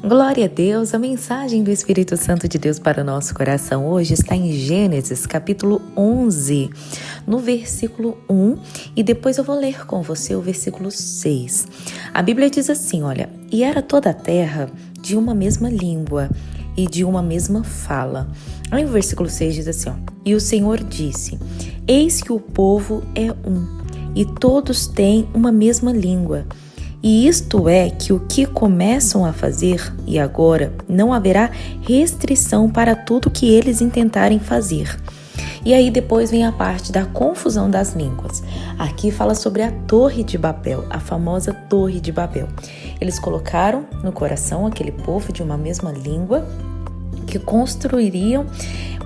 Glória a Deus, a mensagem do Espírito Santo de Deus para o nosso coração hoje está em Gênesis, capítulo 11, no versículo 1, e depois eu vou ler com você o versículo 6. A Bíblia diz assim, olha, e era toda a terra de uma mesma língua e de uma mesma fala. Aí o versículo 6 diz assim, ó, e o Senhor disse, eis que o povo é um, e todos têm uma mesma língua. E isto é que o que começam a fazer, e agora não haverá restrição para tudo que eles intentarem fazer. E aí depois vem a parte da confusão das línguas. Aqui fala sobre a Torre de Babel, a famosa Torre de Babel. Eles colocaram no coração aquele povo de uma mesma língua que construiriam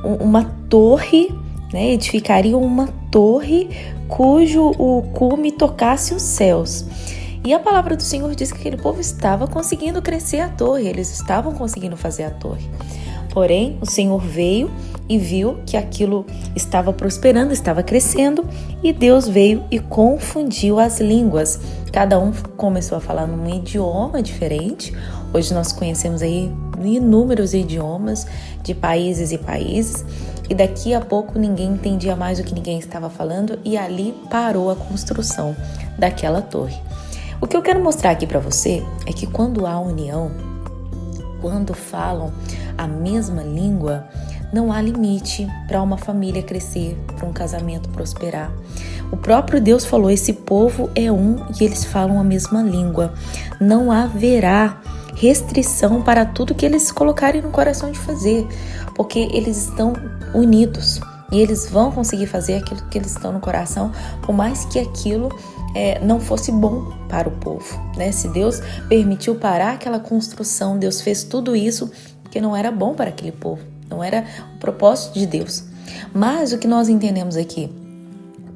uma torre, né, edificariam uma torre cujo o cume tocasse os céus. E a palavra do Senhor diz que aquele povo estava conseguindo crescer a torre, eles estavam conseguindo fazer a torre. Porém, o Senhor veio e viu que aquilo estava prosperando, estava crescendo, e Deus veio e confundiu as línguas. Cada um começou a falar num idioma diferente. Hoje nós conhecemos aí inúmeros idiomas de países e países, e daqui a pouco ninguém entendia mais o que ninguém estava falando, e ali parou a construção daquela torre. O que eu quero mostrar aqui para você é que quando há união, quando falam a mesma língua, não há limite para uma família crescer, para um casamento prosperar. O próprio Deus falou, esse povo é um e eles falam a mesma língua. Não haverá restrição para tudo que eles colocarem no coração de fazer, porque eles estão unidos e eles vão conseguir fazer aquilo que eles estão no coração, por mais que aquilo não fosse bom para o povo, né? Se Deus permitiu parar aquela construção, Deus fez tudo isso porque não era bom para aquele povo, não era o propósito de Deus. Mas o que nós entendemos aqui,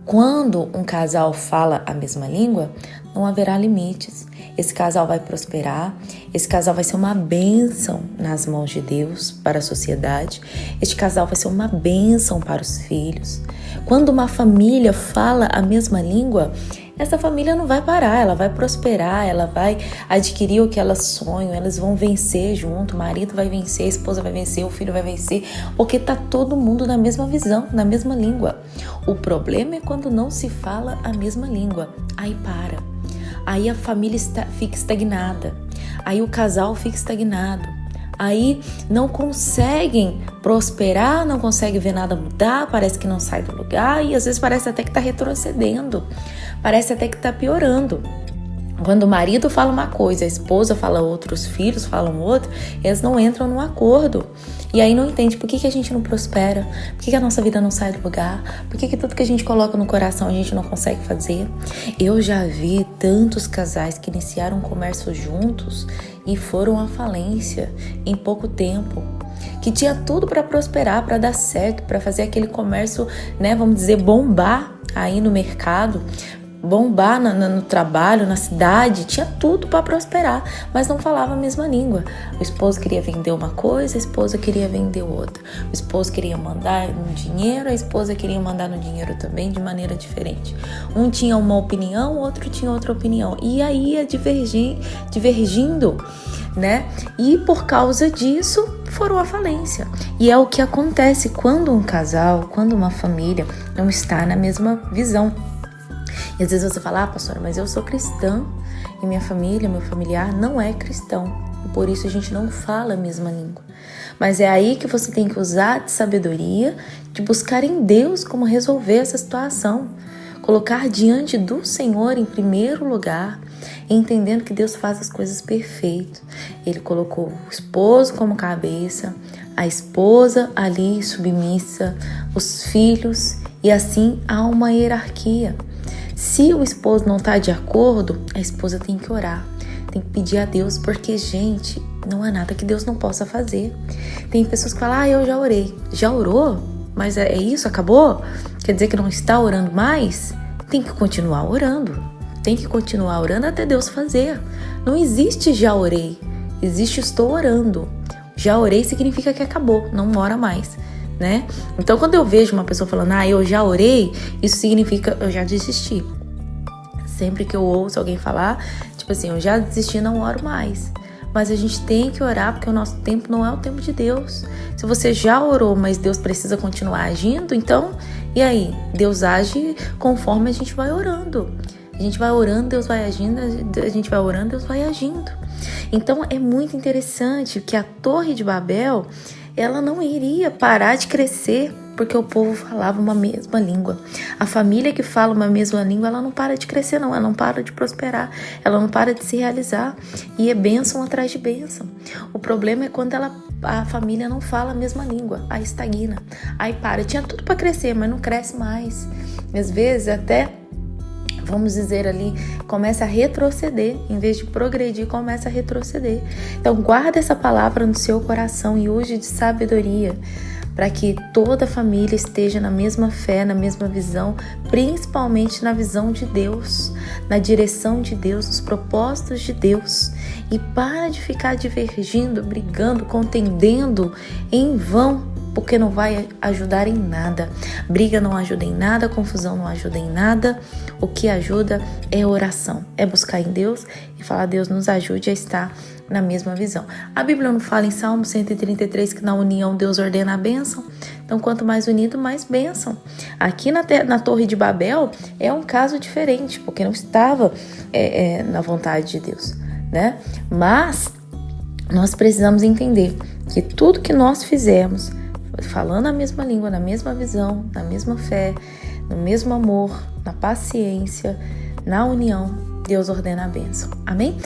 quando um casal fala a mesma língua, não haverá limites. Esse casal vai prosperar, esse casal vai ser uma bênção nas mãos de Deus para a sociedade, este casal vai ser uma bênção para os filhos. Quando uma família fala a mesma língua, essa família não vai parar, ela vai prosperar, ela vai adquirir o que elas sonham, elas vão vencer junto, o marido vai vencer, a esposa vai vencer, o filho vai vencer, porque tá todo mundo na mesma visão, na mesma língua. O problema é quando não se fala a mesma língua, aí para, aí a família fica estagnada, aí o casal fica estagnado. Aí não conseguem prosperar, não conseguem ver nada mudar, parece que não sai do lugar e às vezes parece até que está retrocedendo, parece até que está piorando. Quando o marido fala uma coisa, a esposa fala outra, os filhos falam outra, eles não entram num acordo. E aí não entende por que a gente não prospera, por que a nossa vida não sai do lugar, por que tudo que a gente coloca no coração a gente não consegue fazer. Eu já vi tantos casais que iniciaram um comércio juntos e foram à falência em pouco tempo, que tinha tudo para prosperar, para dar certo, para fazer aquele comércio, né, vamos dizer, bombar aí no mercado, bombar no trabalho, na cidade, tinha tudo para prosperar, mas não falava a mesma língua. O esposo queria vender uma coisa, a esposa queria vender outra. O esposo queria mandar no dinheiro, a esposa queria mandar no dinheiro também, de maneira diferente. Um tinha uma opinião, o outro tinha outra opinião. E aí ia divergindo, né? E por causa disso foram à falência. E é o que acontece quando um casal, quando uma família não está na mesma visão. E às vezes você fala, pastora, mas eu sou cristã e minha família, meu familiar não é cristão. E por isso a gente não fala a mesma língua. Mas é aí que você tem que usar de sabedoria, de buscar em Deus como resolver essa situação. Colocar diante do Senhor em primeiro lugar, entendendo que Deus faz as coisas perfeitas. Ele colocou o esposo como cabeça, a esposa ali submissa, os filhos, e assim há uma hierarquia. Se o esposo não está de acordo, a esposa tem que orar, tem que pedir a Deus, porque, gente, não há nada que Deus não possa fazer. Tem pessoas que falam, eu já orei. Já orou? Mas é isso? Acabou? Quer dizer que não está orando mais? Tem que continuar orando. Tem que continuar orando até Deus fazer. Não existe já orei, existe estou orando. Já orei significa que acabou, não ora mais, né? Então, quando eu vejo uma pessoa falando, eu já orei, isso significa eu já desisti. Sempre que eu ouço alguém falar, tipo assim, eu já desisti, não oro mais. mas a gente tem que orar porque o nosso tempo não é o tempo de Deus. Se você já orou, mas Deus precisa continuar agindo, então, e aí? Deus age conforme a gente vai orando. A gente vai orando, Deus vai agindo, a gente vai orando, Deus vai agindo. Então é muito interessante que a Torre de Babel, ela não iria parar de crescer porque o povo falava uma mesma língua. A família que fala uma mesma língua, ela não para de crescer não, ela não para de prosperar, ela não para de se realizar. E é bênção atrás de bênção. O problema é quando a família não fala a mesma língua, aí estagna, aí para. Tinha tudo para crescer, mas não cresce mais. Às vezes até, vamos dizer ali, começa a retroceder, em vez de progredir, começa a retroceder. Então guarda essa palavra no seu coração e use de sabedoria, para que toda a família esteja na mesma fé, na mesma visão, principalmente na visão de Deus, na direção de Deus, nos propósitos de Deus. E para de ficar divergindo, brigando, contendendo em vão, porque não vai ajudar em nada. Briga não ajuda em nada, confusão não ajuda em nada. O que ajuda é oração, é buscar em Deus e falar: Deus, nos ajude a estar na mesma visão. A Bíblia não fala em Salmo 133 que na união Deus ordena a bênção? Então, quanto mais unido, mais bênção. Aqui na Torre de Babel é um caso diferente, porque não estava na vontade de Deus, né? Mas nós precisamos entender que tudo que nós fizermos, falando a mesma língua, na mesma visão, na mesma fé, no mesmo amor, na paciência, na união, Deus ordena a bênção. Amém?